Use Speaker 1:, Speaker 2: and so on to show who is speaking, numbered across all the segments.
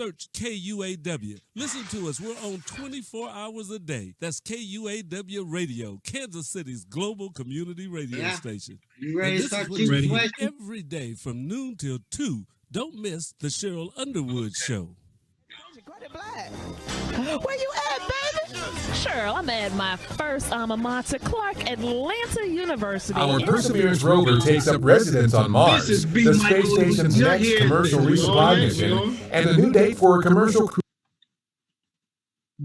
Speaker 1: Search KUAW. Listen to us. We're on 24 hours a day. That's KUAW Radio, Kansas City's global community radio station.
Speaker 2: You ready to start
Speaker 1: you
Speaker 2: ready.
Speaker 1: hear every day from noon till 2. Don't miss the Cheryl Underwood Show.
Speaker 3: Where you at, baby?
Speaker 4: Cheryl, I'm at my first alma mater, Clark Atlanta University.
Speaker 5: Our Perseverance rover takes up residence on Mars, the space station's next commercial resupply mission, and a new date for a commercial cruise.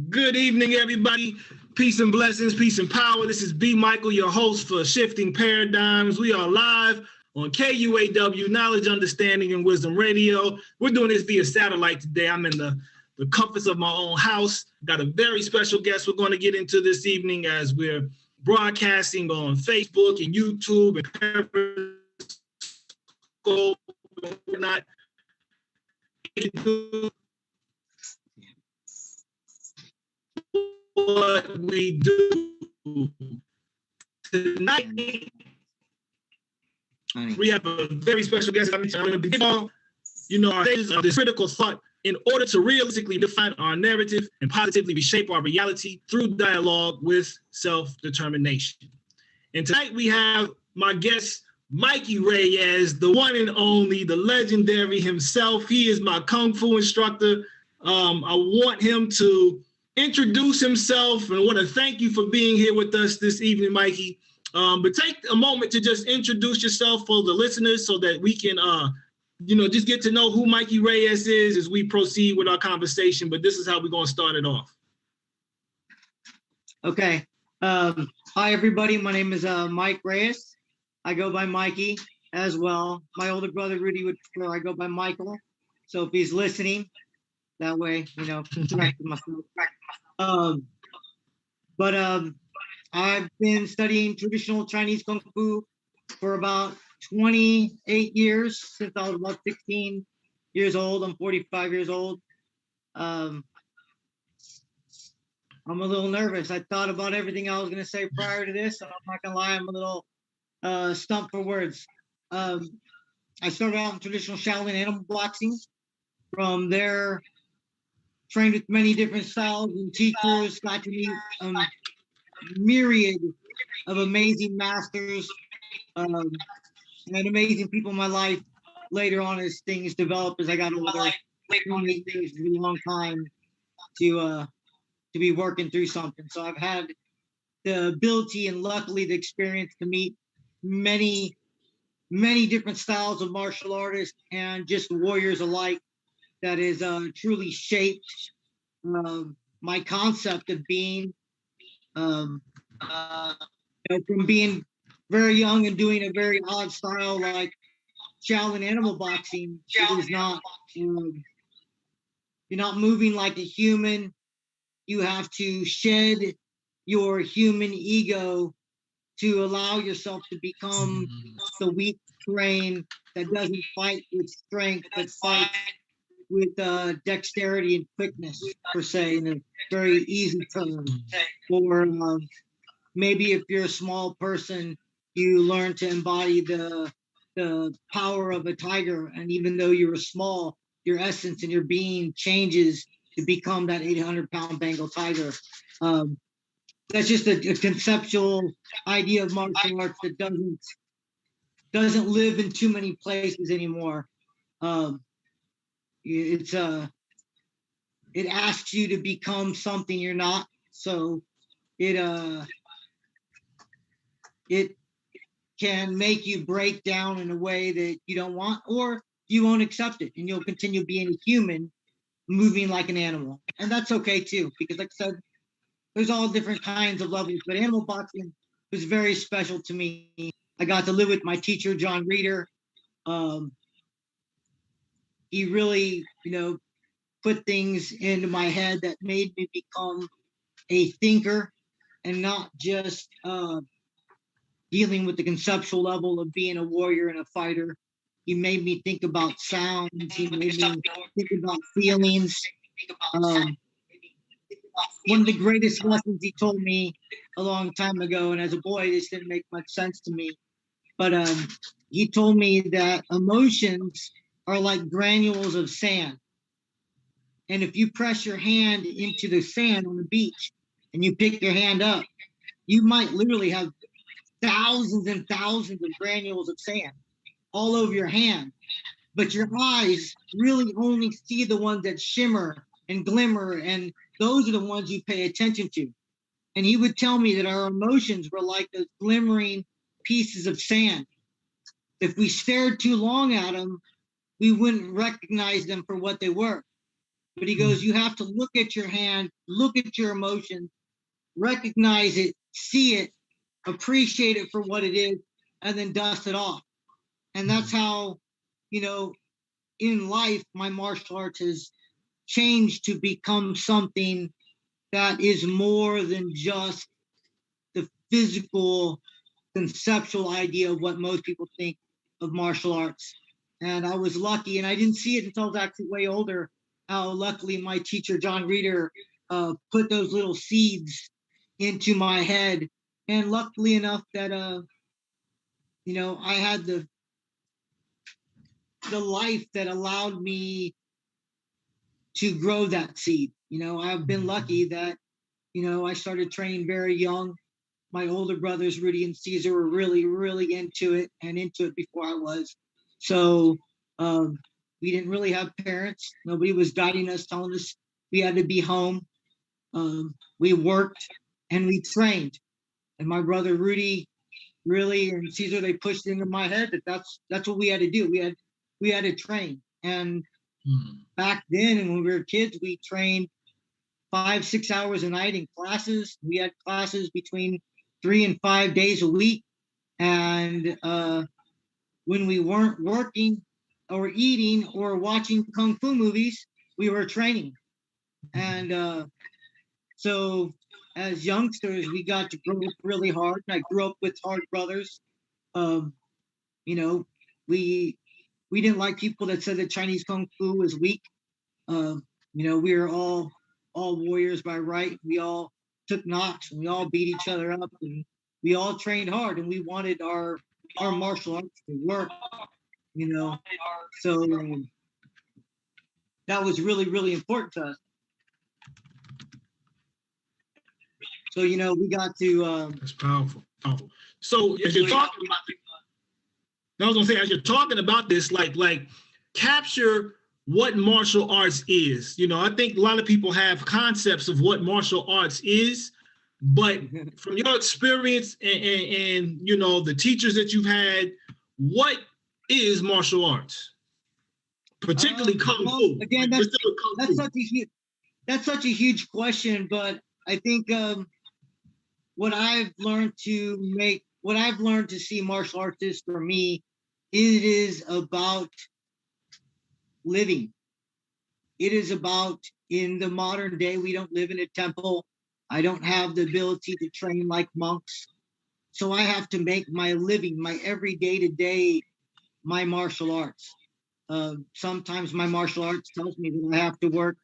Speaker 6: Good evening, everybody. Peace and blessings, peace and power. This is B. Michael, your host for Shifting Paradigms. We are live on KUAW, Knowledge, Understanding, and Wisdom Radio. We're doing this via satellite today. I'm in the comforts of my own house. Got a very special guest we're going to get into this evening as we're broadcasting on Facebook and YouTube and Periscope. We're not what we do tonight. We have a very special guest. You know, our stages of this critical thought in order to realistically define our narrative and positively reshape our reality through dialogue with self-determination. And tonight we have my guest, Mikey Reyes, the one and only, the legendary himself. He is my Kung Fu instructor. I want him to introduce himself and want to thank you for being here with us this evening, Mikey. But take a moment to just introduce yourself for the listeners so that we can just get to know who Mikey Reyes is as we proceed with our conversation. But this is how we're going to start it off.
Speaker 2: Okay. Hi, everybody. My name is Mike Reyes. I go by Mikey as well. My older brother, Rudy, would prefer I go by Michael. So if he's listening, that way, correct myself. I've been studying traditional Chinese Kung Fu for about 28 years, since I was about 16 years old. I'm 45 years old. I'm a little nervous. I thought about everything I was going to say prior to this, and I'm not going to lie, I'm a little stumped for words. I started out in traditional Shaolin animal boxing. From there, trained with many different styles and teachers, got to meet a myriad of amazing masters, and amazing people in my life later on as things developed as I got older. 28 years is a long time to be working through something. So I've had the ability and luckily the experience to meet many different styles of martial artists and just warriors alike that is truly shaped my concept of being from being very young and doing a very odd style like Shaolin animal boxing. It is not, you're not moving like a human. You have to shed your human ego to allow yourself to become the weak brain that doesn't fight with strength, but fights with dexterity and quickness, per se, in a very easy term. Or maybe if you're a small person, you learn to embody the power of a tiger, and even though you're small, your essence and your being changes to become that 800-pound Bengal tiger. That's just a conceptual idea of martial arts that doesn't live in too many places anymore. It asks you to become something you're not. So it can make you break down in a way that you don't want, or you won't accept it, and you'll continue being a human, moving like an animal. And that's okay too, because like I said, there's all different kinds of levels, but animal boxing was very special to me. I got to live with my teacher, John Reeder. He really, put things into my head that made me become a thinker and not just dealing with the conceptual level of being a warrior and a fighter. He made me think about sounds. He made me think about feelings. One of the greatest lessons he told me a long time ago, and as a boy, this didn't make much sense to me, but he told me that emotions are like granules of sand. And if you press your hand into the sand on the beach and you pick your hand up, you might literally have thousands and thousands of granules of sand all over your hand. But your eyes really only see the ones that shimmer and glimmer, and those are the ones you pay attention to. And he would tell me that our emotions were like those glimmering pieces of sand. If we stared too long at them, we wouldn't recognize them for what they were. But he goes, you have to look at your hand, look at your emotion, recognize it, see it, appreciate it for what it is, and then dust it off. And that's how, you know, in life, my martial arts has changed to become something that is more than just the physical, conceptual idea of what most people think of martial arts. And I was lucky, and I didn't see it until I was actually way older, how luckily my teacher, John Reeder, put those little seeds into my head. And luckily enough that, you know, I had the life that allowed me to grow that seed. You know, I've been lucky that, you know, I started training very young. My older brothers, Rudy and Caesar, were really, really into it before I was. So we didn't really have parents. Nobody was guiding us, telling us we had to be home. We worked and we trained. And my brother Rudy really and Caesar, they pushed into my head that that's what we had to do. We had to train. And back then, and when we were kids, we trained 5-6 hours a night in classes. We had classes between 3 and 5 days a week. And when we weren't working or eating or watching kung fu movies, we were training. And so as youngsters, we got to grow up really hard. And I grew up with hard brothers. You know, we didn't like people that said that Chinese kung fu was weak. You know, we were all warriors by right. We all took knocks and we all beat each other up, and we all trained hard, and we wanted our martial arts to work, you know. So that was really, really important to us. So, you know, we got to
Speaker 6: that's powerful. So as you're talking about, I was gonna say, as you're talking about this, like capture what martial arts is. You know, I think a lot of people have concepts of what martial arts is, but from your experience and you know, the teachers that you've had, what is martial arts? Particularly kung fu.
Speaker 2: Again, that's such a huge question, but I think what I've learned to see martial arts is, for me, it is about living. It is about, in the modern day, we don't live in a temple. I don't have the ability to train like monks. So I have to make my living, my every day to day, my martial arts. Sometimes my martial arts tells me that I have to work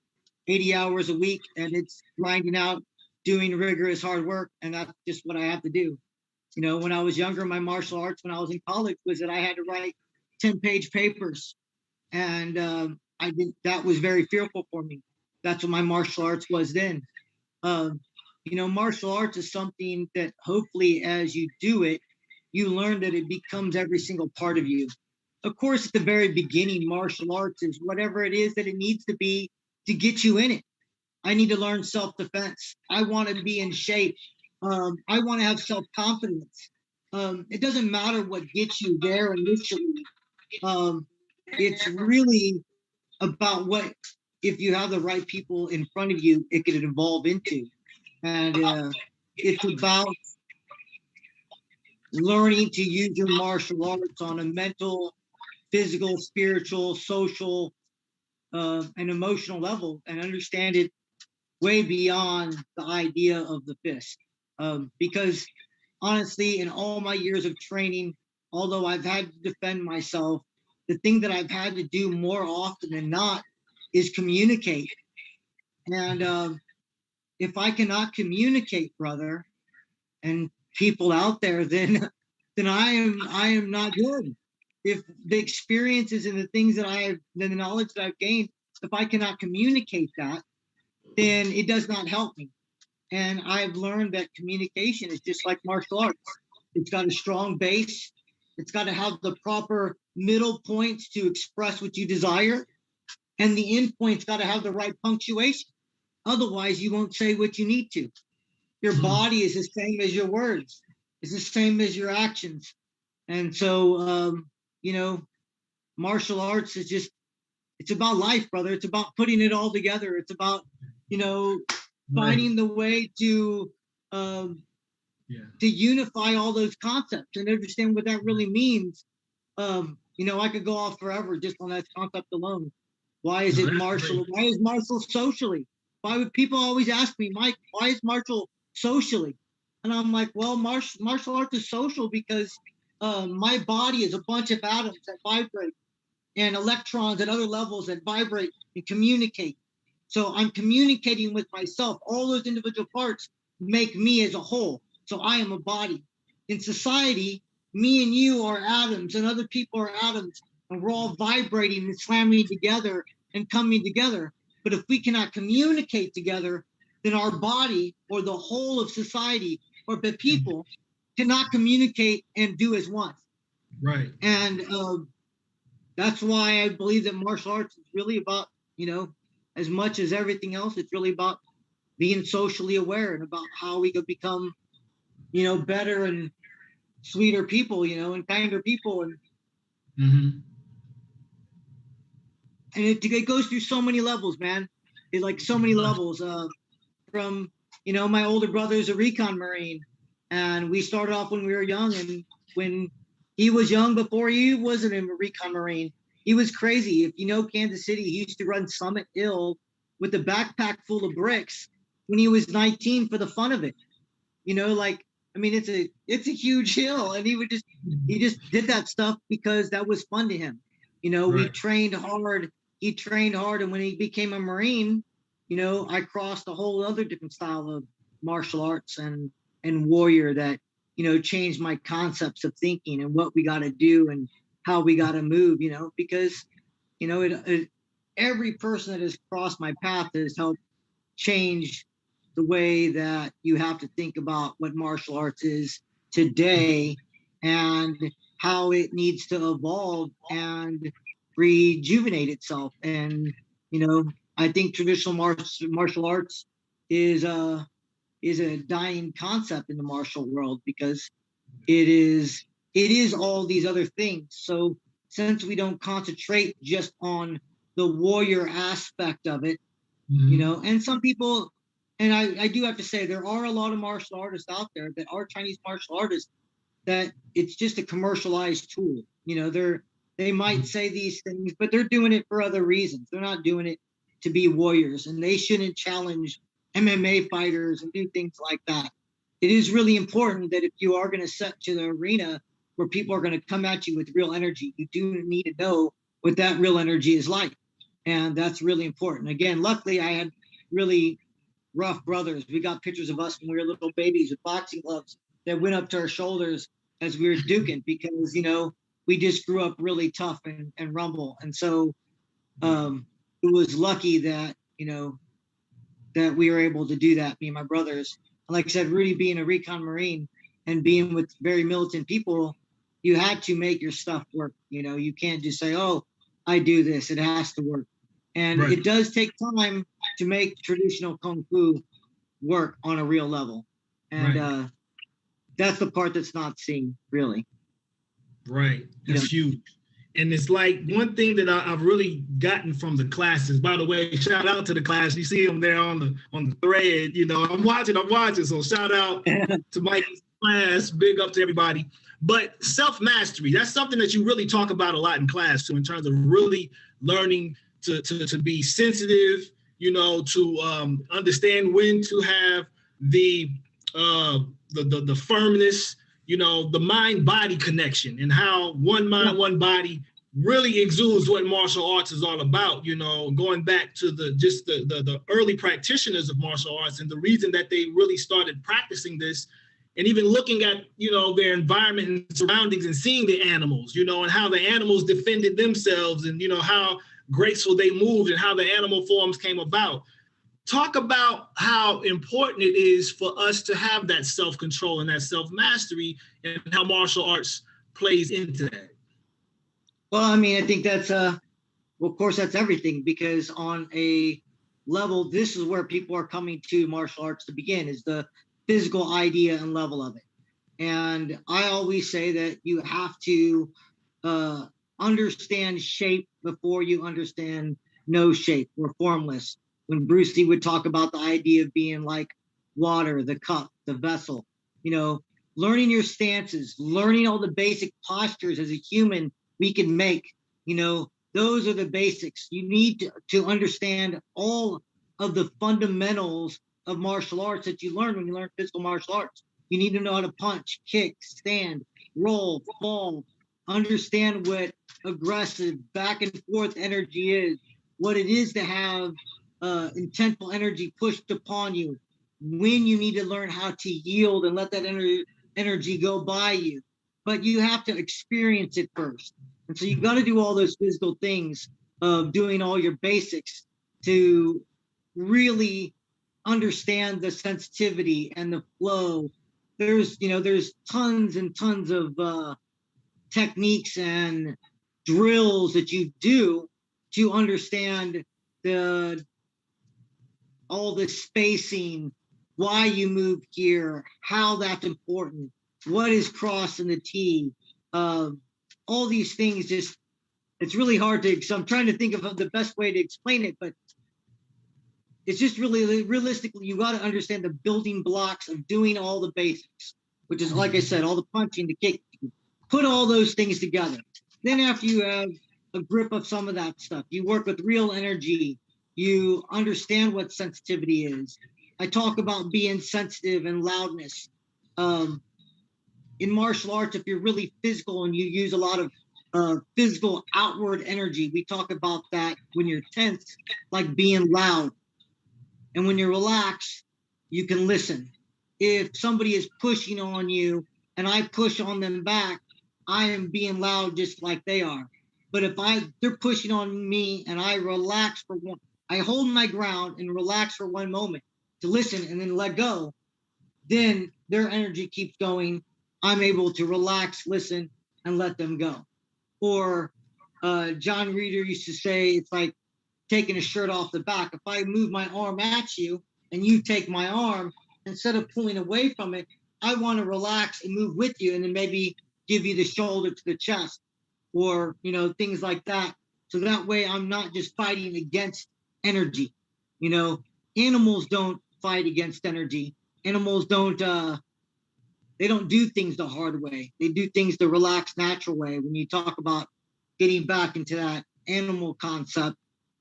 Speaker 2: 80 hours a week, and it's grinding out, doing rigorous hard work. And that's just what I have to do. You know, when I was younger, my martial arts when I was in college was that I had to write 10-page papers. And I think that was very fearful for me. That's what my martial arts was then. You know, martial arts is something that hopefully as you do it, you learn that it becomes every single part of you. Of course, at the very beginning, martial arts is whatever it is that it needs to be to get you in it. I need to learn self-defense. I want to be in shape. I want to have self-confidence. It doesn't matter what gets you there initially. It's really about what, if you have the right people in front of you, it could evolve into. And it's about learning to use your martial arts on a mental, physical, spiritual, social, and emotional level, and understand it way beyond the idea of the fist. Because honestly, in all my years of training, although I've had to defend myself, the thing that I've had to do more often than not is communicate. And if I cannot communicate, brother, and people out there, then I am not good. If the experiences and the things that the knowledge that I've gained, if I cannot communicate that, then it does not help me. And I've learned that communication is just like martial arts. It's got a strong base. It's got to have the proper middle points to express what you desire. And the end point's got to have the right punctuation. Otherwise, you won't say what you need to. Your body is the same as your words. It's the same as your actions. And so, martial arts is just, it's about life, brother. It's about putting it all together. It's about, finding the way to unify all those concepts and understand what that really means. I could go off forever just on that concept alone. Why is it martial? Why is martial socially? Why would people always ask me, Mike, why is martial socially? And I'm like, well, martial arts is social because my body is a bunch of atoms that vibrate and electrons at other levels that vibrate and communicate. So I'm communicating with myself. All those individual parts make me as a whole. So I am a body. In society, me and you are atoms and other people are atoms, and we're all vibrating and slamming together and coming together. But if we cannot communicate together, then our body or the whole of society or the people cannot communicate and do as one.
Speaker 6: Right.
Speaker 2: And that's why I believe that martial arts is really about, as much as everything else, it's really about being socially aware and about how we could become, better and sweeter people, and kinder people. And and it goes through so many levels, man. It's like so many levels. From, my older brother is a recon Marine, and we started off when we were young. And when he was young, before he wasn't a recon Marine, he was crazy. If you know Kansas City, he used to run Summit Hill with a backpack full of bricks when he was 19 for the fun of it. It's a huge hill, and he just did that stuff because that was fun to him. We trained hard. He trained hard, and when he became a Marine, I crossed a whole other different style of martial arts and warrior that, changed my concepts of thinking and what we got to do and how we got to move, because, every person that has crossed my path has helped change the way that you have to think about what martial arts is today and how it needs to evolve and rejuvenate itself. And, I think traditional martial arts is a dying concept in the martial world because it is all these other things. So since we don't concentrate just on the warrior aspect of it, and some people, and I do have to say, there are a lot of martial artists out there that are Chinese martial artists that it's just a commercialized tool. They might say these things, but they're doing it for other reasons. They're not doing it to be warriors, and they shouldn't challenge MMA fighters and do things like that. It is really important that if you are going to set to the arena where people are going to come at you with real energy, you do need to know what that real energy is like. And that's really important. Again, luckily I had really rough brothers. We got pictures of us when we were little babies with boxing gloves that went up to our shoulders as we were duking because, we just grew up really tough and rumble. And so it was lucky that, that we were able to do that, me and my brothers. Like I said, Rudy being a recon Marine and being with very militant people, you had to make your stuff work. You can't just say, oh, I do this. It has to work. And it does take time to make traditional Kung Fu work on a real level. And that's the part that's not seen, really.
Speaker 6: Right. That's huge. And it's like one thing that I've really gotten from the classes, by the way, shout out to the class. You see them there on the thread, I'm watching. So shout out to Mike's class. Big up to everybody. But self-mastery, that's something that you really talk about a lot in class too, in terms of really learning to be sensitive, to understand when to have the firmness, the mind-body connection and how one mind, one body really exudes what martial arts is all about, going back to the early practitioners of martial arts and the reason that they really started practicing this and even looking at, their environment and surroundings and seeing the animals, and how the animals defended themselves and, how graceful they moved and how the animal forms came about. Talk about how important it is for us to have that self-control and that self-mastery, and how martial arts plays into that.
Speaker 2: Well, I mean, I think that's well, of course, that's everything, because on a level, this is where people are coming to martial arts to begin, is the physical idea and level of it. And I always say that you have to understand shape before you understand no shape or formless. When Bruce Lee would talk about the idea of being like water, the cup, the vessel, learning your stances, learning all the basic postures as a human we can make, those are the basics. You need to understand all of the fundamentals of martial arts that you learn when you learn physical martial arts. You need to know how to punch, kick, stand, roll, fall, understand what aggressive back and forth energy is, what it is to have intentful energy pushed upon you, when you need to learn how to yield and let that energy go by you. But you have to experience it first. And so you got to do all those physical things of doing all your basics to really understand the sensitivity and the flow. There's tons and tons of techniques and drills that you do to understand all the spacing, why you move here, how that's important, what is crossing the T. All these things, it's really hard to, so I'm trying to think of the best way to explain it, but it's just really, realistically, you got to understand the building blocks of doing all the basics, which is, like I said, all the punching, the kick, put all those things together. Then after you have a grip of some of that stuff, you work with real energy, you understand what sensitivity is. I talk about being sensitive and loudness. In martial arts, if you're really physical and you use a lot of physical outward energy, we talk about that when you're tense, like being loud. And when you're relaxed, you can listen. If somebody is pushing on you and I push on them back, I am being loud just like they are. But if they're pushing on me and I relax for one, I hold my ground and relax for one moment to listen and then let go, then their energy keeps going. I'm able to relax, listen, and let them go. Or John Reeder used to say, it's like taking a shirt off the back. If I move my arm at you and you take my arm, instead of pulling away from it, I want to relax and move with you, and then maybe give you the shoulder to the chest, or things like that. So that way I'm not just fighting against energy. Animals don't fight against energy. Animals don't they don't do things the hard way. They do things the relaxed, natural way. When you talk about getting back into that animal concept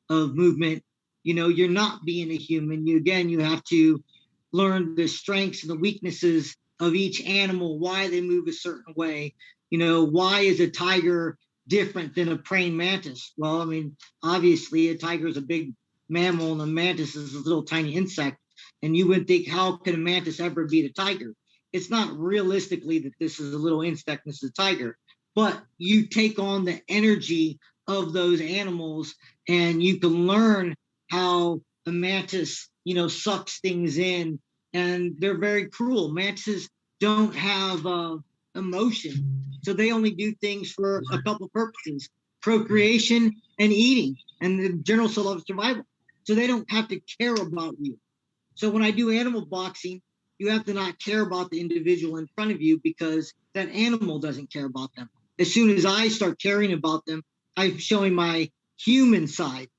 Speaker 2: of movement, you're not being a human. You have to learn the strengths and the weaknesses of each animal, why they move a certain way. Why is a tiger different than a praying mantis? Well, I mean, obviously a tiger is a big mammal and a mantis is a little tiny insect. And you would think, how can a mantis ever beat a tiger? It's not realistically that this is a little insect, this is a tiger. But you take on the energy of those animals and you can learn how a mantis, sucks things in. And they're very cruel. Mantises don't have emotion. So they only do things for a couple purposes: procreation and eating, and the general survival. So they don't have to care about you. So when I do animal boxing, you have to not care about the individual in front of you, because that animal doesn't care about them. As soon as I start caring about them, I'm showing my human side.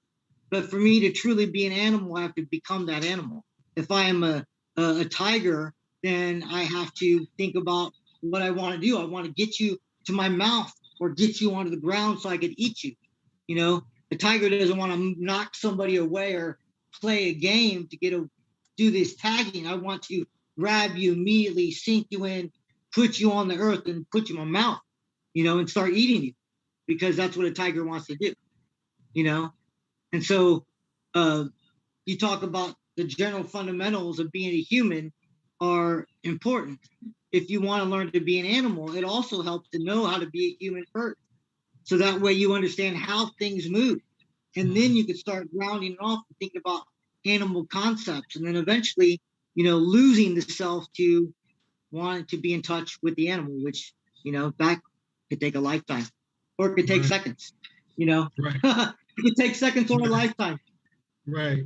Speaker 2: But for me to truly be an animal, I have to become that animal. If I am a tiger, then I have to think about what I want to do. I want to get you to my mouth or get you onto the ground so I could eat you. A tiger doesn't want to knock somebody away or play a game to do this tagging. I want to grab you immediately, sink you in, put you on the earth, and put you in my mouth, and start eating you, because that's what a tiger wants to do, And so you talk about the general fundamentals of being a human are important. If you want to learn to be an animal, it also helps to know how to be a human first. So that way you understand how things move. And then you could start rounding it off and think about animal concepts, and then eventually, losing the self to wanting to be in touch with the animal, which, that could take a lifetime, or it could take seconds,
Speaker 6: Right.
Speaker 2: It could take seconds or a lifetime.
Speaker 6: Right.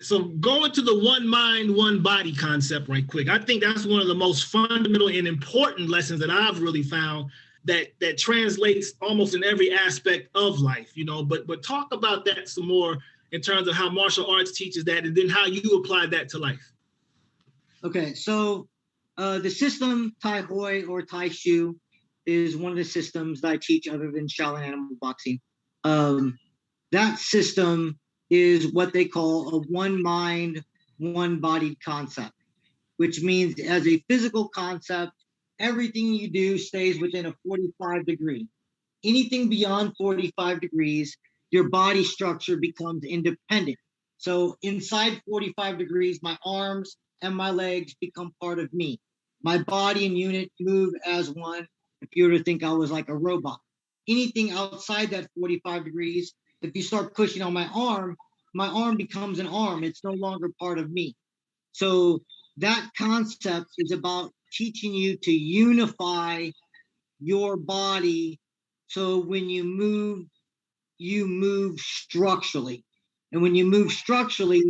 Speaker 6: So going to the one mind, one body concept right quick. I think that's one of the most fundamental and important lessons that I've really found that translates almost in every aspect of life, but talk about that some more in terms of how martial arts teaches that, and then how you apply that to life.
Speaker 2: Okay, so the system Tai Hoi or Tai Shu is one of the systems that I teach other than Shaolin animal boxing. That system is what they call a one mind, one bodied concept, which means as a physical concept, everything you do stays within a 45 degree. Anything beyond 45 degrees, your body structure becomes independent. So inside 45 degrees, my arms and my legs become part of me. My body and unit move as one. If you were to think I was like a robot, anything outside that 45 degrees, if you start pushing on my arm becomes an arm. It's no longer part of me. So that concept is about teaching you to unify your body. So when you move structurally. And when you move structurally,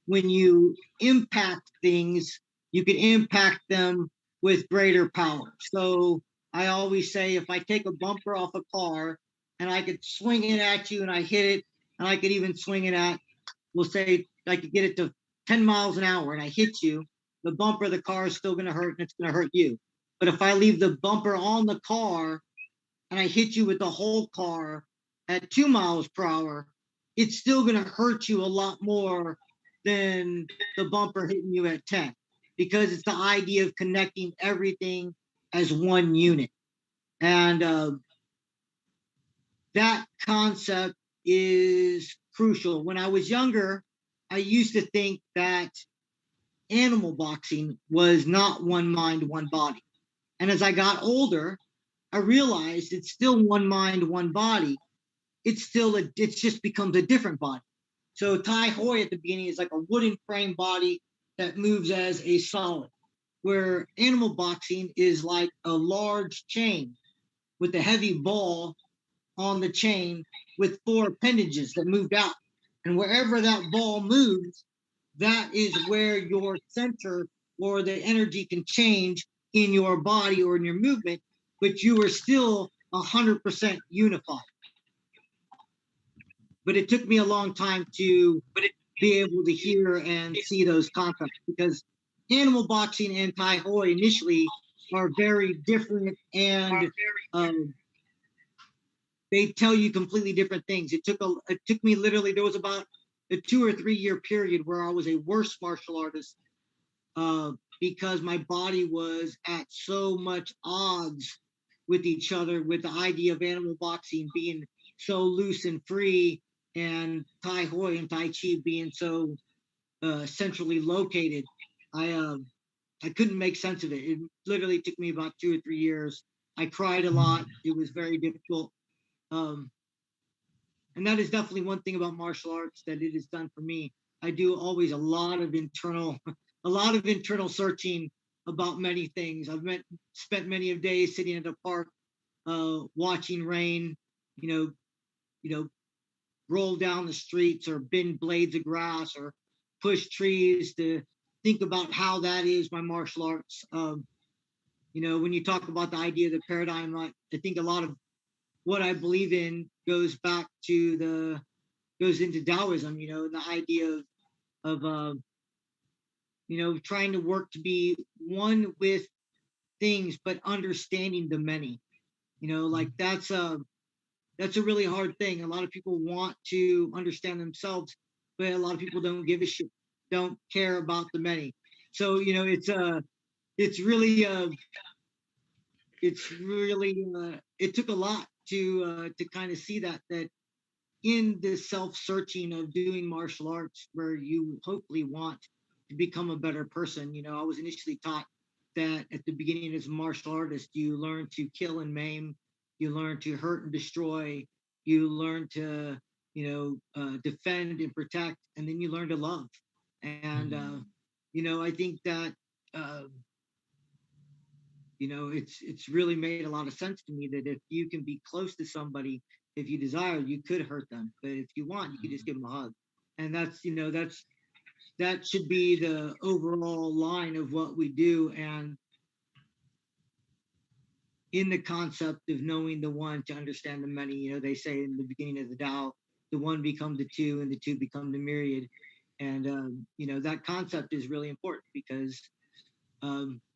Speaker 2: when you impact things, you can impact them with greater power. So I always say, if I take a bumper off a car and I could swing it at you and I hit it, and I could even swing it at, we'll say I could get it to 10 miles an hour and I hit you, the bumper of the car is still going to hurt, and it's going to hurt you. But if I leave the bumper on the car and I hit you with the whole car at 2 miles per hour, it's still going to hurt you a lot more than the bumper hitting you at 10, because it's the idea of connecting everything as one unit. And that concept is crucial. When I was younger, I used to think that animal boxing was not one mind, one body. And as I got older, I realized it's still one mind, one body. It just becomes a different body. So Tai Hoi at the beginning is like a wooden frame body that moves as a solid, where animal boxing is like a large chain with a heavy ball on the chain with 4 appendages that moved out. And wherever that ball moves, that is where your center or the energy can change in your body or in your movement, but you are still 100% unified. But it took me a long time to be able to hear and see those concepts, because animal boxing and Tai Hoi initially are very different, and they tell you completely different things. It took me literally, there was about a 2 or 3 year period where I was a worse martial artist because my body was at so much odds with each other, with the idea of animal boxing being so loose and free, and Tai Hoi and Tai Chi being so centrally located. I couldn't make sense of it. It literally took me about 2 or 3 years. I cried a lot. It was very difficult. And that is definitely one thing about martial arts that it has done for me. I do always a lot of internal searching about many things. I've spent many of days sitting at a park, watching rain, roll down the streets, or bend blades of grass, or push trees, to think about how that is my martial arts. When you talk about the idea of the paradigm, I think a lot of what I believe in goes into Taoism, the idea of trying to work to be one with things, but understanding the many. Like that's a really hard thing. A lot of people want to understand themselves, but a lot of people don't give a shit, don't care about the many. So it's really it took a lot to kind of see that in the self-searching of doing martial arts, where you hopefully want to become a better person. I was initially taught that at the beginning as a martial artist, you learn to kill and maim, you learn to hurt and destroy, you learn to defend and protect, and then you learn to love. And I think that uh, it's really made a lot of sense to me that if you can be close to somebody, if you desire, you could hurt them, but if you want, you could just give them a hug. And that should be the overall line of what we do. And in the concept of knowing the one to understand the many, they say in the beginning of the Tao, the one become the two and the two become the myriad. And that concept is really important because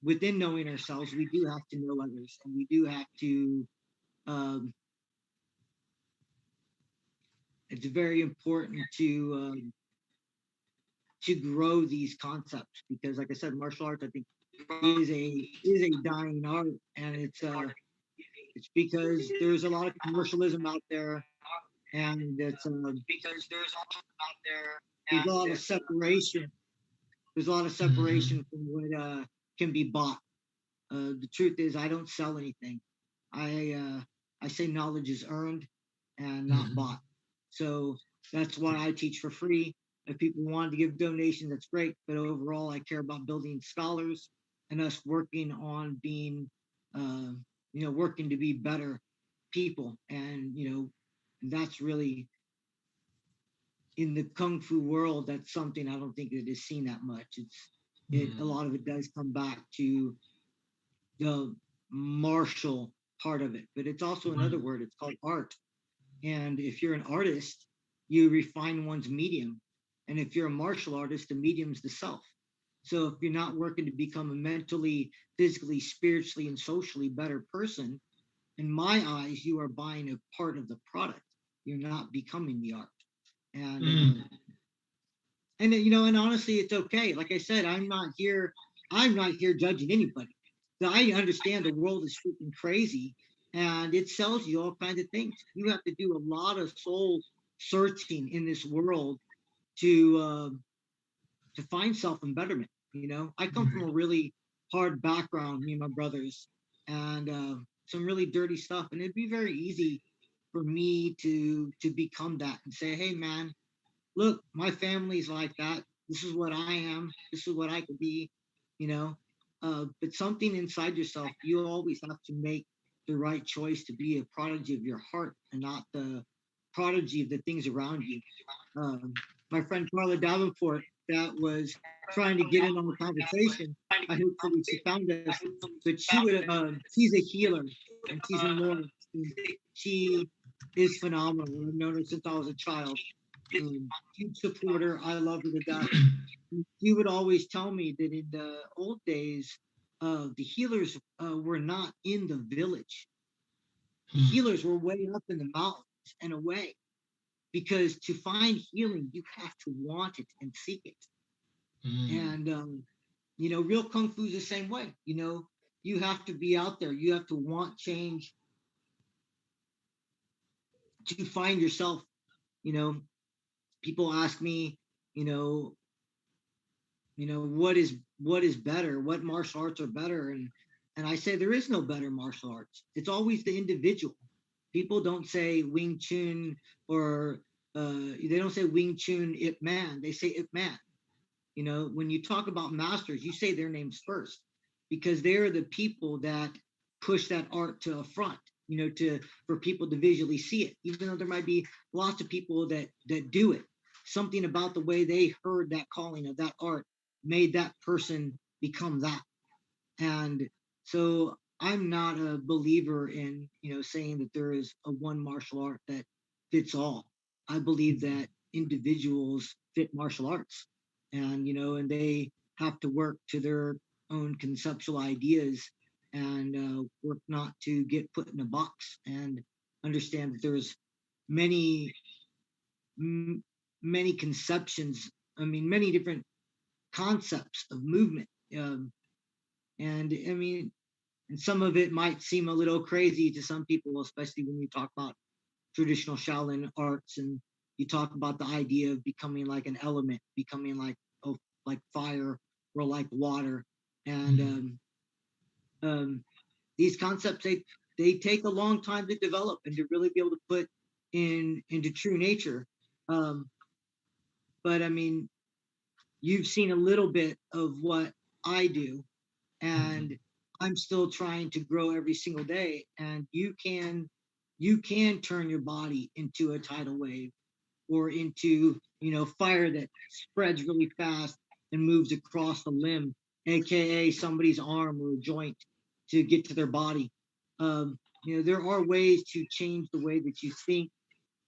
Speaker 2: within knowing ourselves, we do have to know others, and we do have to. Um, it's very important to grow these concepts because, like I said, martial arts, I think, is a dying art, and it's because there's a lot of commercialism out there, and there's a lot of separation. There's a lot of separation from what can be bought. The truth is, I don't sell anything. I say knowledge is earned and not bought. So that's why I teach for free. If people want to give donations, that's great. But overall, I care about building scholars and us working on being, working to be better people. And that's really in the kung fu world. That's something I don't think that is seen that much. A lot of it does come back to the martial part of it, but it's also another word. It's called art. And if you're an artist, you refine one's medium. And if you're a martial artist, the medium's the self. So if you're not working to become a mentally, physically, spiritually, and socially better person, in my eyes, you are buying a part of the product. You're not becoming the art. And and honestly, it's okay. Like I said, I'm not here judging anybody. I understand the world is freaking crazy and it sells you all kinds of things. You have to do a lot of soul searching in this world to find self and betterment. I come from a really hard background, me and my brothers, and some really dirty stuff. And it'd be very easy for me to become that and say, hey man, look, my family's like that. This is what I am. This is what I could be, you know. But something inside yourself, you always have to make the right choice to be a prodigy of your heart and not the prodigy of the things around you. My friend Carla Davenport, that was trying to get in on the conversation. I hopefully she found us, but she's a healer and she's a Lord. She is phenomenal. I've known her since I was a child. Huge supporter. I love her to death. She would always tell me that in the old days, the healers were not in the village. The healers were way up in the mountains and away. Because to find healing, you have to want it and seek it. And real kung fu is the same way. You have to be out there. You have to want change to find yourself. You know, People ask me, you know, what is better? What martial arts are better? And I say there is no better martial arts. It's always the individual. People don't say Wing Chun or they don't say Wing Chun Ip Man. They say Ip Man. When you talk about masters, you say their names first because they're the people that push that art to a front. For people to visually see it, even though there might be lots of people that do it. Something about the way they heard that calling of that art made that person become that. And so I'm not a believer in, saying that there is a one martial art that fits all. I believe that individuals fit martial arts and they have to work to their own conceptual ideas and work not to get put in a box and understand that there's many, many conceptions. I mean, many different concepts of movement. And I mean, and some of it might seem a little crazy to some people, especially when you talk about traditional Shaolin arts and you talk about the idea of becoming like an element, becoming like fire or like water. And these concepts, they take a long time to develop and to really be able to put into true nature. But I mean, you've seen a little bit of what I do, and I'm still trying to grow every single day. And you can turn your body into a tidal wave, or into, fire that spreads really fast and moves across a limb, aka somebody's arm or a joint, to get to their body. There are ways to change the way that you think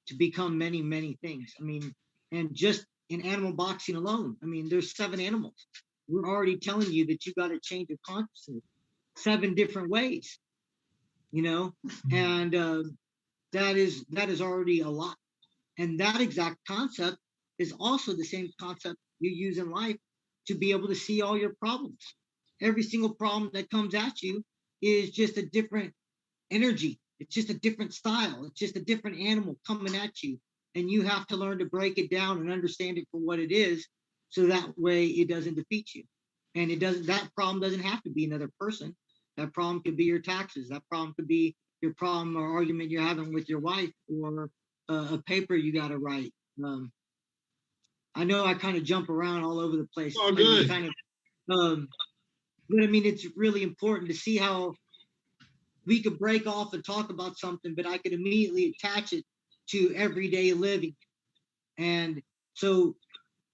Speaker 2: to become many, many things. I mean, and just in animal boxing alone, I mean, there's 7 animals. We're already telling you that you got to change your consciousness 7 different ways, and that is already a lot. And that exact concept is also the same concept you use in life to be able to see all your problems. Every single problem that comes at you is just a different energy. It's just a different style. It's just a different animal coming at you. And you have to learn to break it down and understand it for what it is, so that way it doesn't defeat you. And that problem doesn't have to be another person. That problem could be your taxes. That problem could be your problem or argument you're having with your wife, or a paper you got to write. I know I kind of jump around all over the place.
Speaker 6: Oh, good.
Speaker 2: But I mean, it's really important to see how we could break off and talk about something, but I could immediately attach it to everyday living. And so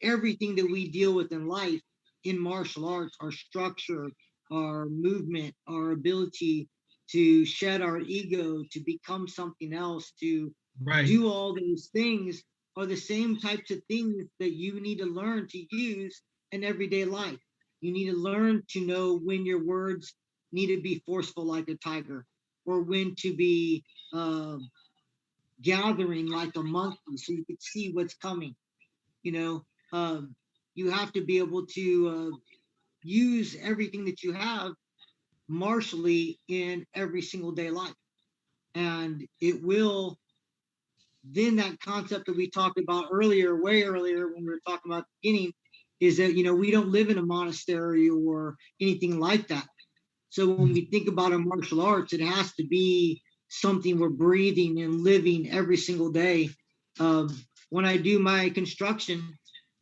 Speaker 2: everything that we deal with in life, in martial arts, our structure, our movement, our ability to shed our ego, to become something else, to do all those things, are the same types of things that you need to learn to use in everyday life. You need to learn to know when your words need to be forceful like a tiger, or when to be gathering like a monkey so you can see what's coming. You have to be able to use everything that you have martially in every single day life. And it will, then that concept that we talked about earlier, way earlier when we were talking about the beginning, is that, we don't live in a monastery or anything like that. So when we think about our martial arts, it has to be something we're breathing and living every single day. When I do my construction,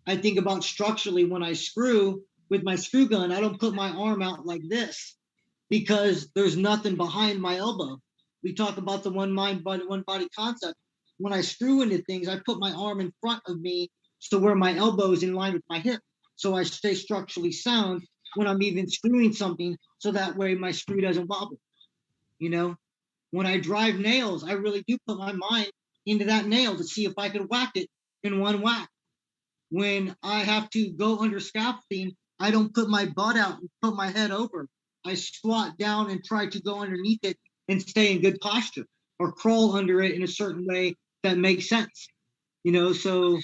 Speaker 2: I think about structurally. When I screw with my screw gun, I don't put my arm out like this, because there's nothing behind my elbow. We talk about the one mind, one body concept. When I screw into things, I put my arm in front of me, so where my elbow is in line with my hip, so I stay structurally sound when I'm even screwing something, so that way my screw doesn't wobble. When I drive nails, I really do put my mind into that nail to see if I can whack it in one whack. When I have to go under scaffolding, I don't put my butt out and put my head over. I squat down and try to go underneath it and stay in good posture, or crawl under it in a certain way that makes sense. So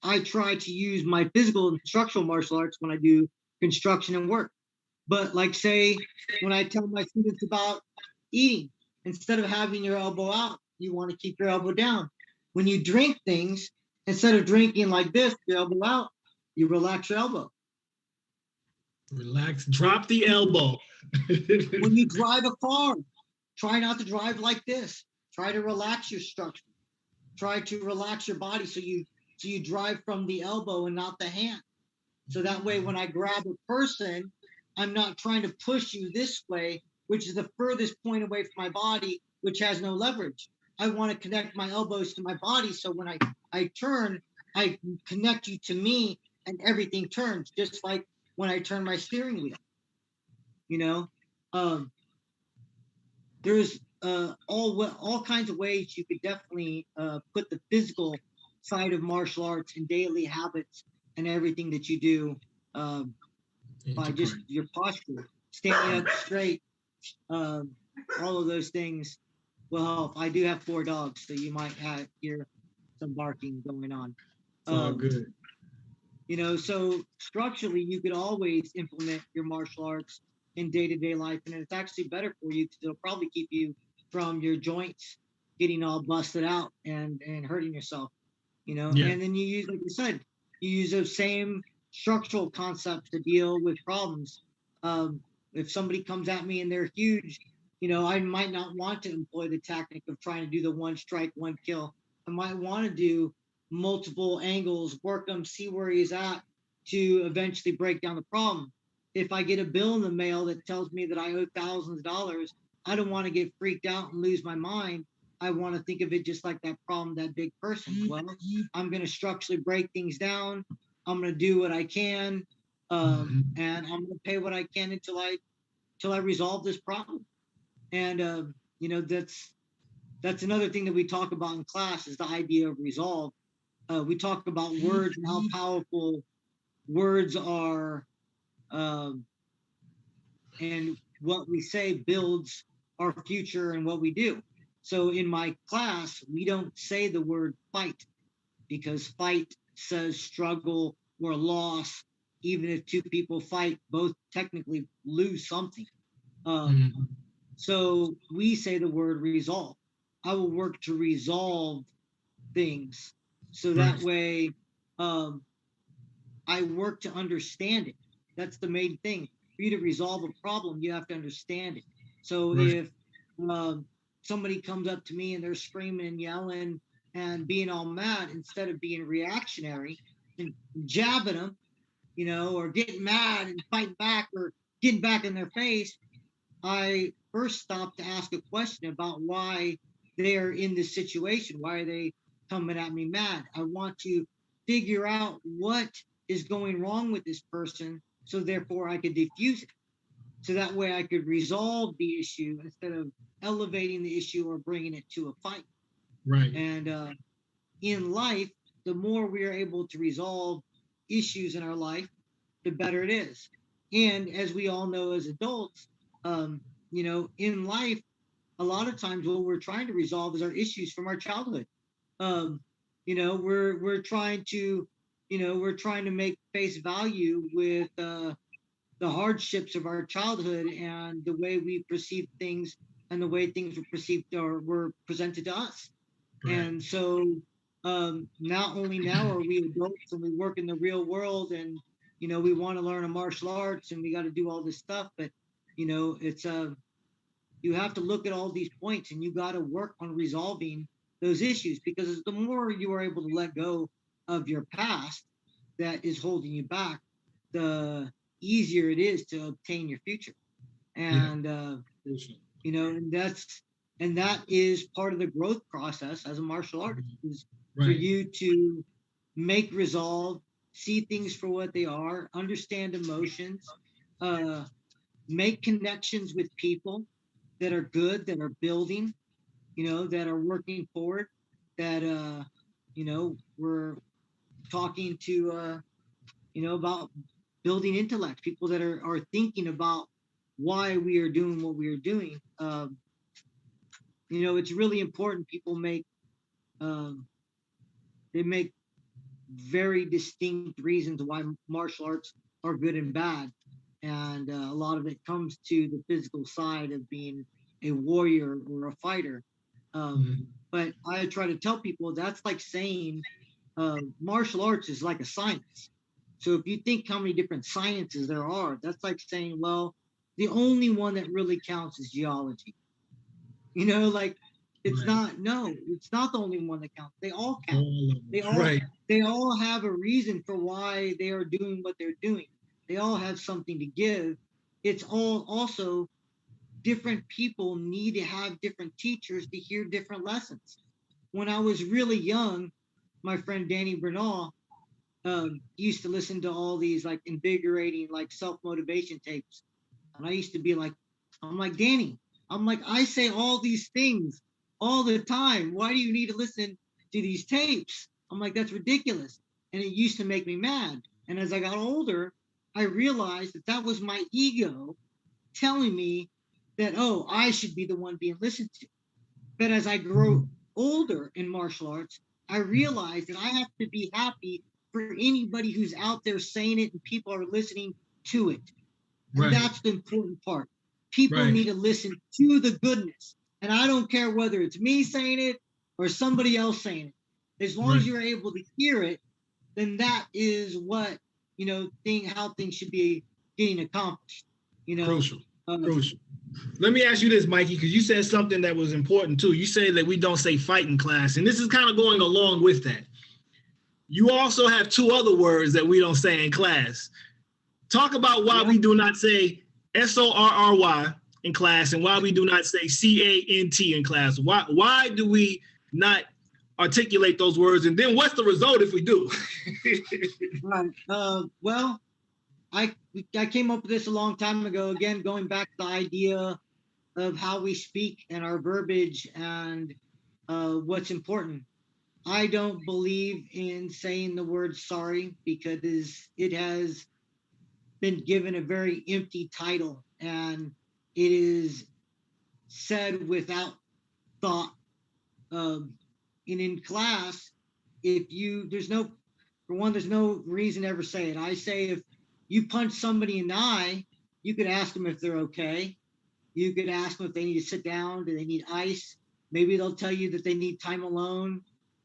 Speaker 2: I try to use my physical and structural martial arts when I do construction and work. But like, say, when I tell my students about eating, instead of having your elbow out, you want to keep your elbow down. When you drink things, instead of drinking like this, your elbow out, you relax your elbow.
Speaker 6: Relax, drop the elbow.
Speaker 2: When you drive a car, try not to drive like this. Try to relax your structure. Try to relax your body, so you drive from the elbow and not the hand. So that way, when I grab a person, I'm not trying to push you this way, which is the furthest point away from my body, which has no leverage. I want to connect my elbows to my body, so when I turn, I connect you to me, and everything turns, just like when I turn my steering wheel. There's all kinds of ways you could definitely put the physical side of martial arts in daily habits and everything that you do, by just your posture, standing up straight. All of those things will help. I do have 4 dogs, so you might hear some barking going on.
Speaker 6: Oh, good.
Speaker 2: So structurally, you could always implement your martial arts in day-to-day life, and it's actually better for you, because it'll probably keep you from your joints getting all busted out and hurting yourself. Yeah. And then you use, like you said, you use those same structural concepts to deal with problems. If somebody comes at me and they're huge, I might not want to employ the tactic of trying to do the one strike, one kill. I might want to do multiple angles, work them, see where he's at to eventually break down the problem. If I get a bill in the mail that tells me that I owe thousands of dollars, I don't want to get freaked out and lose my mind. I want to think of it just like that problem, that big person. Well, I'm going to structurally break things down. I'm going to do what I can, and I'm going to pay what I can until I resolve this problem. And that's another thing that we talk about in class is the idea of resolve. We talk about words and how powerful words are, and what we say builds our future and what we do. So in my class, we don't say the word fight, because fight says struggle or loss. Even if two people fight, both technically lose something. So we say the word resolve. I will work to resolve things. So that way, I work to understand it. That's the main thing. For you to resolve a problem, you have to understand it. So if somebody comes up to me and they're screaming and yelling and being all mad, instead of being reactionary and jabbing them, or getting mad and fighting back or getting back in their face, I first stop to ask a question about why they're in this situation. Why are they coming at me mad? I want to figure out what is going wrong with this person, so therefore I could diffuse it. So that way I could resolve the issue instead of elevating the issue or bringing it to a fight.
Speaker 6: Right.
Speaker 2: And in life, the more we are able to resolve issues in our life, the better it is. And as we all know as adults, in life, a lot of times what we're trying to resolve is our issues from our childhood. We're trying to make face value with the hardships of our childhood and the way we perceive things and the way things were perceived or were presented to us. Right. And so not only now are we adults and we work in the real world, and we want to learn a martial arts and we got to do all this stuff, but it's you have to look at all these points and you got to work on resolving those issues, because the more you are able to let go of your past that is holding you back, the easier it is to obtain your future. And and that is part of the growth process as a martial artist, is for you to make resolve, see things for what they are, understand emotions, make connections with people that are good, that are building, that are working forward, that we're talking to about building intellect, people that are thinking about why we are doing what we are doing. It's really important. People make very distinct reasons why martial arts are good and bad, and a lot of it comes to the physical side of being a warrior or a fighter. But I try to tell people that's like saying martial arts is like a science. So if you think how many different sciences there are, that's like saying, well, the only one that really counts is geology. It's not the only one that counts. They all count. They all have a reason for why they are doing what they're doing. They all have something to give. It's all also different people need to have different teachers to hear different lessons. When I was really young, my friend Danny Bernal used to listen to all these like invigorating, like self-motivation tapes. And I used to be like, I'm like, Danny, I say all these things all the time. Why do you need to listen to these tapes? I'm like, that's ridiculous. And it used to make me mad. And as I got older, I realized that was my ego telling me that, oh, I should be the one being listened to. But as I grow older in martial arts, I realized that I have to be happy for anybody who's out there saying it and people are listening to it. And that's the important part. People need to listen to the goodness. And I don't care whether it's me saying it or somebody else saying it. As long as you're able to hear it, then that is what, how things should be getting accomplished.
Speaker 6: Crucial. Crucial. Let me ask you this, Mikey, because you said something that was important too. You say that we don't say fight in class, and this is kind of going along with that. You also have two other words that we don't say in class. Talk about why we do not say SORRY in class and why we do not say CANT in class. Why do we not articulate those words? And then what's the result if we do?
Speaker 2: Right. Well, I came up with this a long time ago. Again, going back to the idea of how we speak and our verbiage and what's important. I don't believe in saying the word sorry because it has been given a very empty title and it is said without thought. And in class, there's no reason to ever say it. I say if you punch somebody in the eye, you could ask them if they're okay. You could ask them if they need to sit down, do they need ice? Maybe they'll tell you that they need time alone.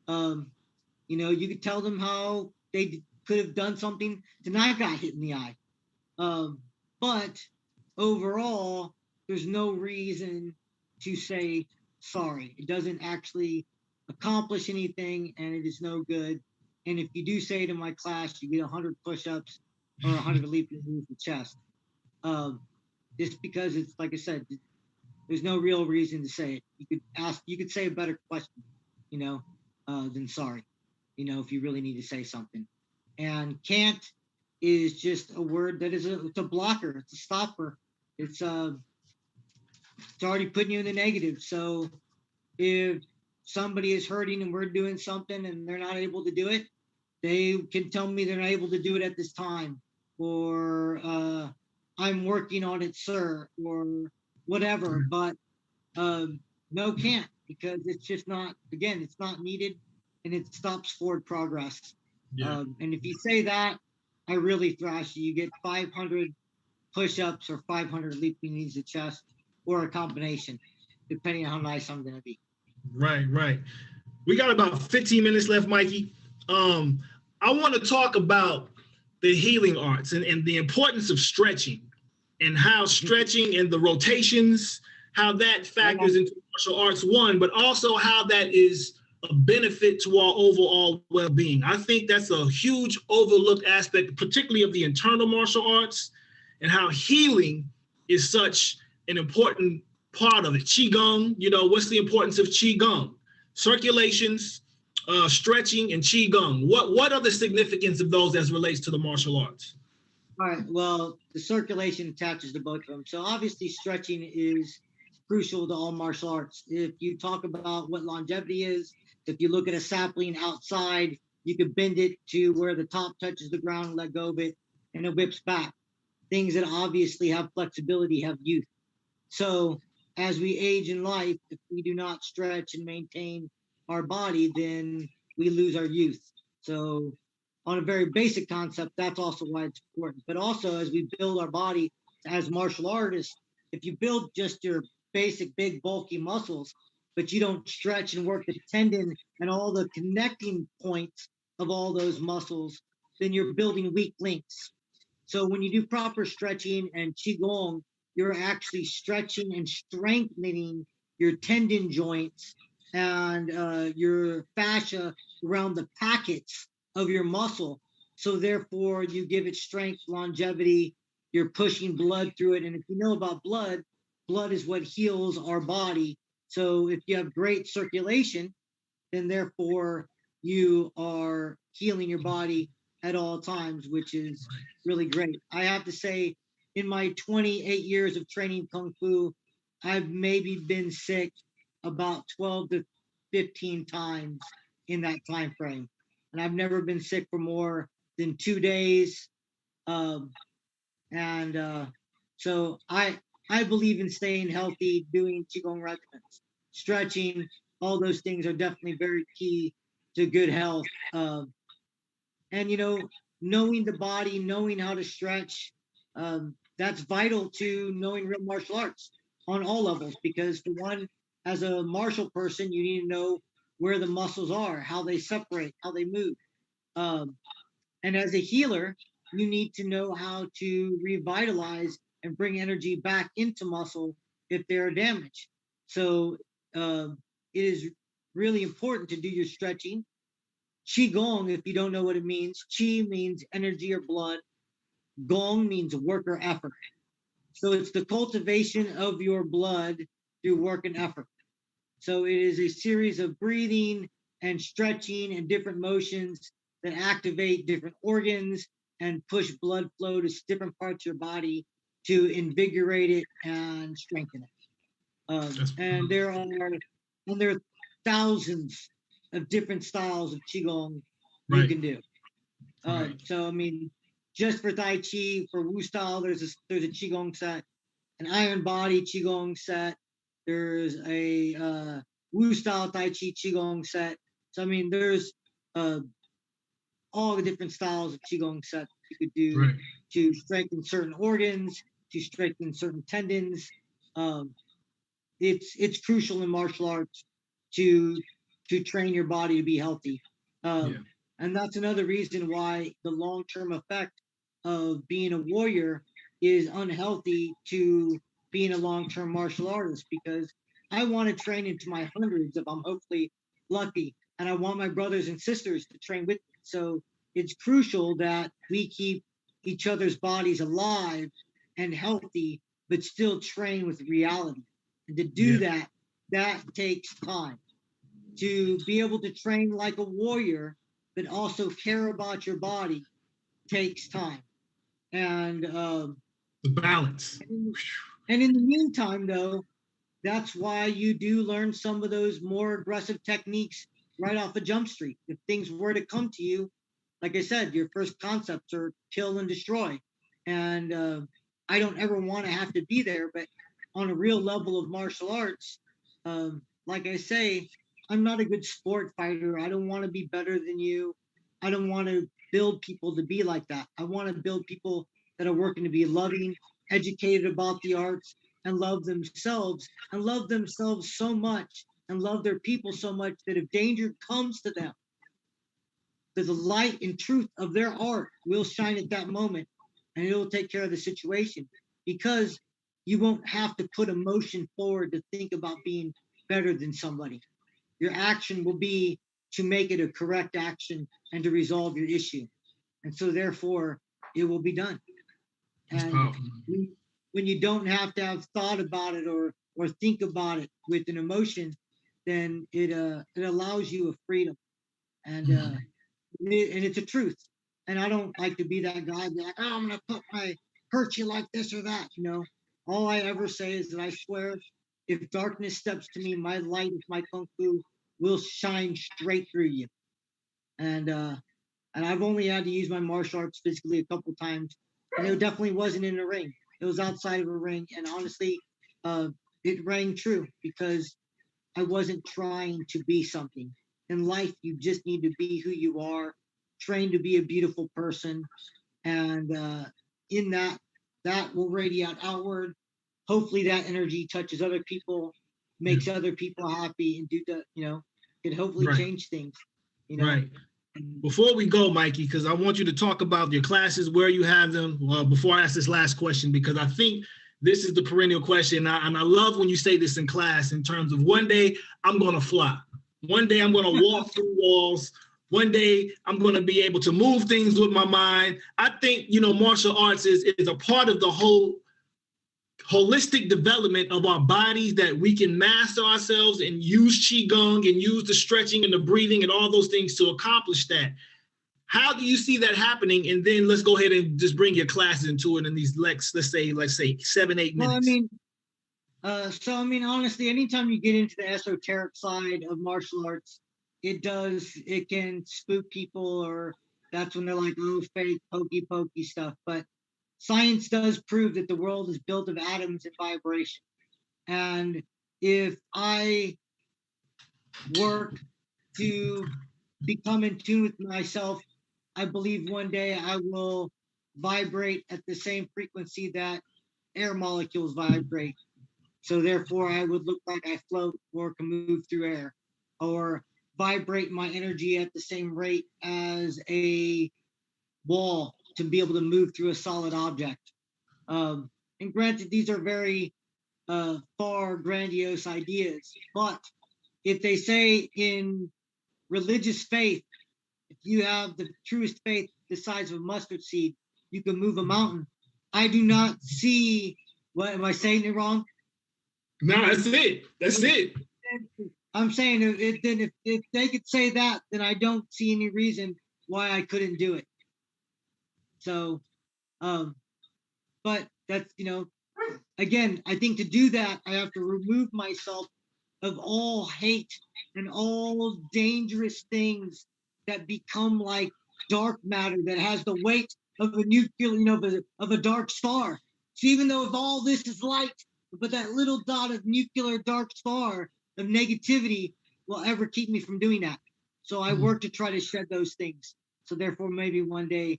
Speaker 2: You could tell them how they could have done something to not got hit in the eye. But overall, there's no reason to say sorry. It doesn't actually accomplish anything and it is no good. And if you do say it in my class, you get 100 push-ups or 100 leaps in the chest. Just because it's, like I said, there's no real reason to say it. You could say a better question, than sorry, if you really need to say something. And can't is just a word that it's a blocker, it's a stopper. It's already putting you in the negative. So if somebody is hurting and we're doing something and they're not able to do it, they can tell me they're not able to do it at this time, or I'm working on it, sir, or whatever. But no, can't, because it's just not, again, it's not needed and it stops forward progress. Yeah. And if you say that, I really thrash you. You get 500 push-ups or 500 leaping knees to chest, or a combination, depending on how nice I'm going to be.
Speaker 6: Right. We got about 15 minutes left, Mikey. I want to talk about the healing arts and the importance of stretching and how stretching and the rotations, how that factors into martial arts, one, but also how that is a benefit to our overall well-being. I think that's a huge overlooked aspect, particularly of the internal martial arts, and how healing is such an important part of it. Qigong, what's the importance of Qigong? Circulations, stretching, and Qigong. What are the significance of those as relates to the martial arts?
Speaker 2: All right, well, the circulation attaches to both of them. So obviously stretching is crucial to all martial arts. If you talk about what longevity is, if you look at a sapling outside, you can bend it to where the top touches the ground and let go of it, and it whips back. Things that obviously have flexibility have youth. So as we age in life, if we do not stretch and maintain our body, then we lose our youth. So on a very basic concept, that's also why it's important. But also as we build our body as martial artists, if you build just your basic big bulky muscles, but you don't stretch and work the tendon and all the connecting points of all those muscles, then you're building weak links. So when you do proper stretching and Qigong, you're actually stretching and strengthening your tendon joints and your fascia around the packets of your muscle. So therefore you give it strength, longevity, you're pushing blood through it. And if you know about blood, blood is what heals our body. So if you have great circulation, then therefore you are healing your body at all times, which is really great. I have to say, in my 28 years of training Kung Fu, I've maybe been sick about 12 to 15 times in that time frame. And I've never been sick for more than 2 days. So I believe in staying healthy, doing Qigong regimens, stretching, all those things are definitely very key to good health. And, knowing the body, knowing how to stretch, that's vital to knowing real martial arts on all levels, because for one, as a martial person, you need to know where the muscles are, how they separate, how they move. And as a healer, you need to know how to revitalize and bring energy back into muscle if they're damaged. So it is really important to do your stretching. Qigong, if you don't know what it means, Qi means energy or blood. Gong means work or effort. So it's the cultivation of your blood through work and effort. So it is a series of breathing and stretching and different motions that activate different organs and push blood flow to different parts of your body to invigorate it and strengthen it. And there are thousands of different styles of qigong you can do. So I mean, just for Tai Chi, for Wu style, there's a qigong set, an iron body qigong set. There's a Wu style Tai Chi qigong set. So I mean, there's all the different styles of qigong sets you could do to strengthen certain organs, to strengthen certain tendons. It's crucial in martial arts to train your body to be healthy. And that's another reason why the long-term effect of being a warrior is unhealthy to being a long-term martial artist, because I want to train into my hundreds if I'm hopefully lucky, and I want my brothers and sisters to train with me. So it's crucial that we keep each other's bodies alive and healthy, but still train with reality. And to do that takes time. To be able to train like a warrior, but also care about your body, takes time. And
Speaker 6: the balance.
Speaker 2: And in the meantime, though, that's why you do learn some of those more aggressive techniques right off of Jump Street. If things were to come to you, like I said, your first concepts are kill and destroy. And I don't ever want to have to be there, but on a real level of martial arts, like I say, I'm not a good sport fighter. I don't want to be better than you. I don't want to build people to be like that. I want to build people that are working to be loving, educated about the arts, and love themselves so much, and love their people so much that if danger comes to them, that the light and truth of their art will shine at that moment, and it will take care of the situation, because you won't have to put emotion forward to think about being better than somebody. Your action will be to make it a correct action and to resolve your issue. And so therefore it will be done. And when you don't have to have thought about it or think about it with an emotion, then it allows you a freedom. And it's a truth. And I don't like to be that guy, be like, oh, I'm gonna hurt you like this or that. All I ever say is that I swear, if darkness steps to me, my light with my kung fu will shine straight through you. And I've only had to use my martial arts physically a couple times, and it definitely wasn't in a ring. It was outside of a ring, and honestly, it rang true, because I wasn't trying to be something. In life, you just need to be who you are, train to be a beautiful person, and in that will radiate outward. Hopefully that energy touches other people, makes other people happy, and can hopefully change things.
Speaker 6: Right. Before we go, Mikey, because I want you to talk about your classes, where you have them. Before I ask this last question, because I think this is the perennial question, and I love when you say this in class in terms of one day I'm going to fly. One day I'm going to walk through walls. One day I'm going to be able to move things with my mind. I think, martial arts is a part of the whole holistic development of our bodies, that we can master ourselves and use Qigong and use the stretching and the breathing and all those things to accomplish that. How do you see that happening? And then let's go ahead and just bring your classes into it in these, let's say 7-8 minutes.
Speaker 2: Well, honestly, anytime you get into the esoteric side of martial arts, it can spook people, or that's when they're like, oh, fake, pokey stuff. But science does prove that the world is built of atoms and vibration. And if I work to become in tune with myself, I believe one day I will vibrate at the same frequency that air molecules vibrate. So therefore I would look like I float or can move through air, or vibrate my energy at the same rate as a wall to be able to move through a solid object. And and granted, these are very far grandiose ideas, but if they say in religious faith, if you have the truest faith the size of a mustard seed, you can move a mountain. I do not see, what am I saying it wrong?
Speaker 6: No, that's it. That's it.
Speaker 2: I'm saying if they could say that, then I don't see any reason why I couldn't do it. So, but that's, again, I think to do that, I have to remove myself of all hate and all dangerous things that become like dark matter that has the weight of a nuclear, of a dark star. So even though if all this is light, but that little dot of nuclear dark star of negativity will ever keep me from doing that. So I work to try to shed those things. So therefore, maybe one day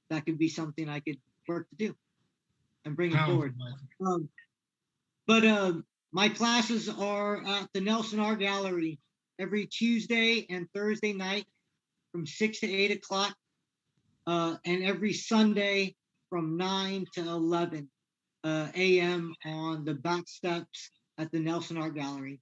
Speaker 2: that could be something I could work to do and bring it forward. But my classes are at the Nelson Art Gallery every Tuesday and Thursday night from 6 to 8 o'clock, and every Sunday from 9 to 11 a.m. on the back steps at the Nelson Art Gallery.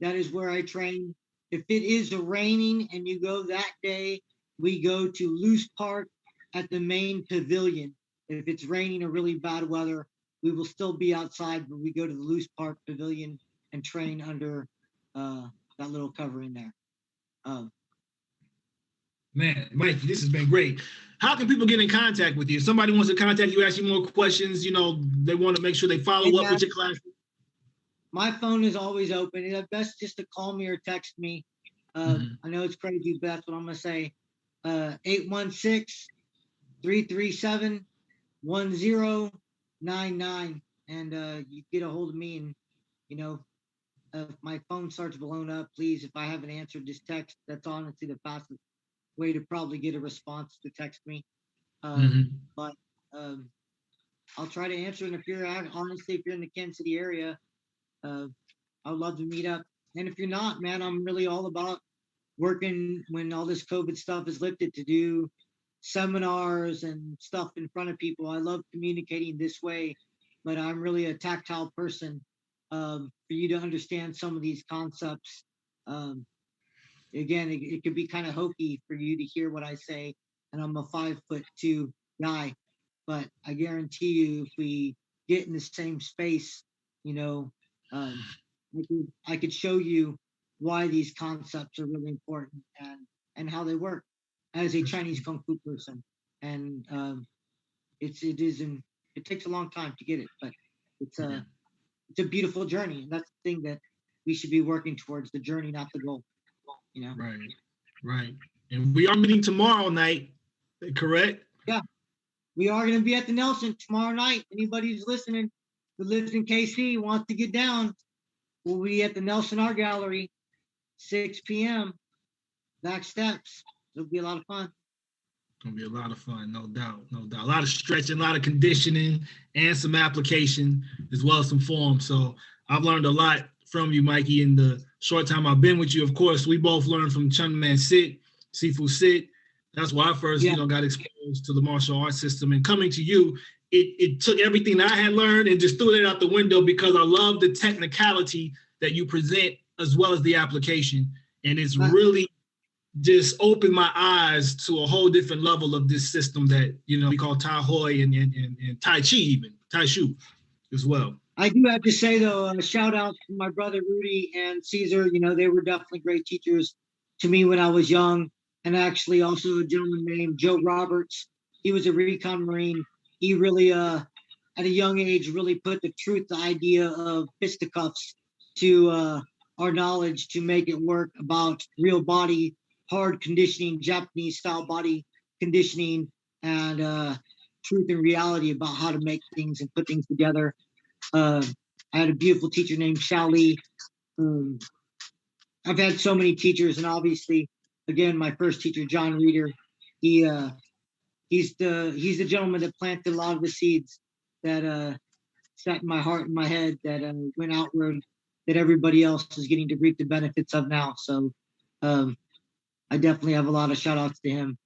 Speaker 2: That is where I train. If it is raining and you go that day, we go to Loose Park at the main pavilion. If it's raining or really bad weather, we will still be outside, but we go to the Loose Park Pavilion and train under that little cover in there.
Speaker 6: Man, Mike, this has been great. How can people get in contact with you? If somebody wants to contact you, ask you more questions, they want to make sure they follow up with your class.
Speaker 2: My phone is always open. It's best just to call me or text me. I know it's crazy, but that's what I'm going to say. 816-337-1099. And you get a hold of me, and, if my phone starts blowing up, please, if I haven't answered, just text. That's honestly the fastest way to probably get a response, to text me. But I'll try to answer. And if you're in the Kansas City area, I'd love to meet up. And if you're not, man, I'm really all about working when all this COVID stuff is lifted to do seminars and stuff in front of people. I love communicating this way, but I'm really a tactile person. For you to understand some of these concepts, again, it could be kind of hokey for you to hear what I say, and I'm a 5'2" guy, but I guarantee you, if we get in the same space, I could show you why these concepts are really important and how they work as a Chinese Kung Fu person. And it takes a long time to get it, but it's a beautiful journey. And that's the thing that we should be working towards, the journey, not the goal. Right.
Speaker 6: And we are meeting tomorrow night, correct?
Speaker 2: Yeah, we are going to be at the Nelson tomorrow night. Anybody who's listening who lives in KC, wants to get down, we'll be at the Nelson Art Gallery, 6 p.m. back steps. It'll be a lot of fun.
Speaker 6: It'll be a lot of fun, no doubt. A lot of stretching, a lot of conditioning, and some application, as well as some form. So I've learned a lot from you, Mikey, in the short time I've been with you. Of course, we both learned from Chun Man Sit, Sifu Sit. That's why I first, got exposed to the martial arts system. And coming to you, it took everything I had learned and just threw it out the window, because I love the technicality that you present as well as the application. And it's really just opened my eyes to a whole different level of this system that, we call Tai Hoi and Tai Chi, even Tai Shu as well.
Speaker 2: I do have to say, though, a shout out to my brother Rudy and Caesar. They were definitely great teachers to me when I was young. And actually also a gentleman named Joe Roberts. He was a recon Marine. He really, at a young age, really put the idea of fisticuffs to our knowledge to make it work, about real body, hard conditioning, Japanese style body conditioning, and truth and reality about how to make things and put things together. I had a beautiful teacher named Xiao Li. I've had so many teachers, and obviously, again, my first teacher, John Reeder, he's the gentleman that planted a lot of the seeds that sat in my heart and my head, that went outward, that everybody else is getting to reap the benefits of now. So I definitely have a lot of shout outs to him.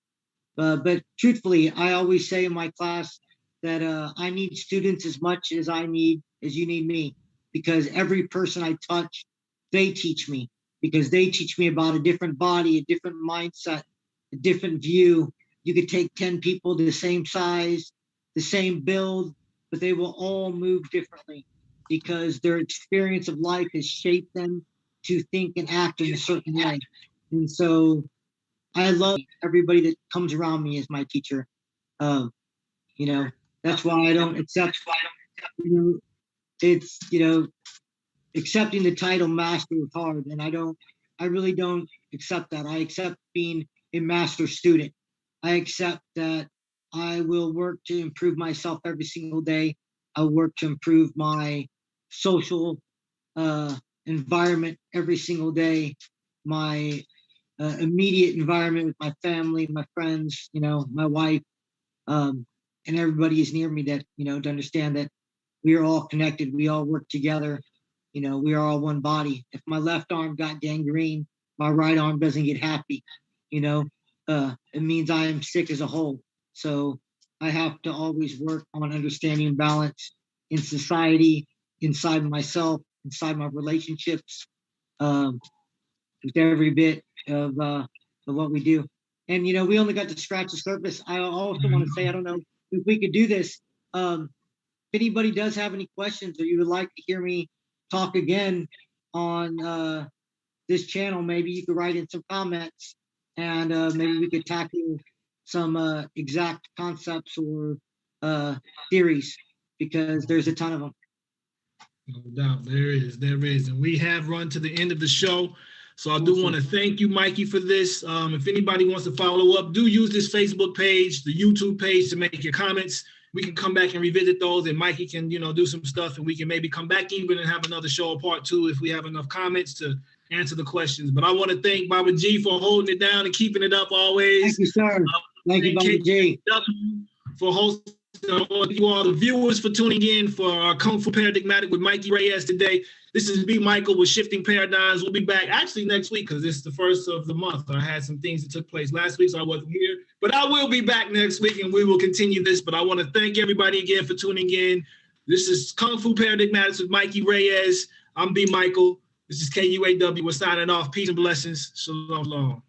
Speaker 2: But truthfully, I always say in my class that I need students as much as you need me, because every person I touch, they teach me, because they teach me about a different body, a different mindset, a different view. You could take 10 people the same size, the same build, but they will all move differently because their experience of life has shaped them to think and act in a certain way. And so I love everybody that comes around me as my teacher. You know, that's why I don't accept, it's, accepting the title master is hard. And I really don't accept that. I accept being a master student. I accept that I will work to improve myself every single day. I'll work to improve my social environment every single day, my immediate environment with my family, my friends, my wife, and everybody is near me that, to understand that we are all connected. We all work together. We are all one body. If my left arm got gangrene, my right arm doesn't get happy. It means I am sick as a whole. So I have to always work on understanding balance in society, inside myself, inside my relationships, with every bit of what we do. And we only got to scratch the surface. I also want to say, I don't know if we could do this. If anybody does have any questions, or you would like to hear me talk again on this channel, maybe you could write in some comments, and maybe we could tackle some exact concepts or theories, because there's a ton of them.
Speaker 6: No doubt, there is. And we have run to the end of the show. So I do want to thank you, Mikey, for this. If anybody wants to follow up, do use this Facebook page, the YouTube page, to make your comments. We can come back and revisit those, and Mikey can, do some stuff, and we can maybe come back even and have another show, part 2, if we have enough comments to answer the questions. But I want to thank Baba G for holding it down and keeping it up always.
Speaker 2: Thank you, sir. Thank you, Baba G.
Speaker 6: For hosting. You all, the viewers, for tuning in for our Kung Fu Paradigmatic with Mikey Reyes today. This is B. Michael with Shifting Paradigms. We'll be back actually next week, because it's the first of the month. I had some things that took place last week, so I wasn't here. But I will be back next week, and we will continue this. But I want to thank everybody again for tuning in. This is Kung Fu Paradigmatics with Mikey Reyes. I'm B. Michael. This is KUAW. We're signing off. Peace and blessings. Shalom.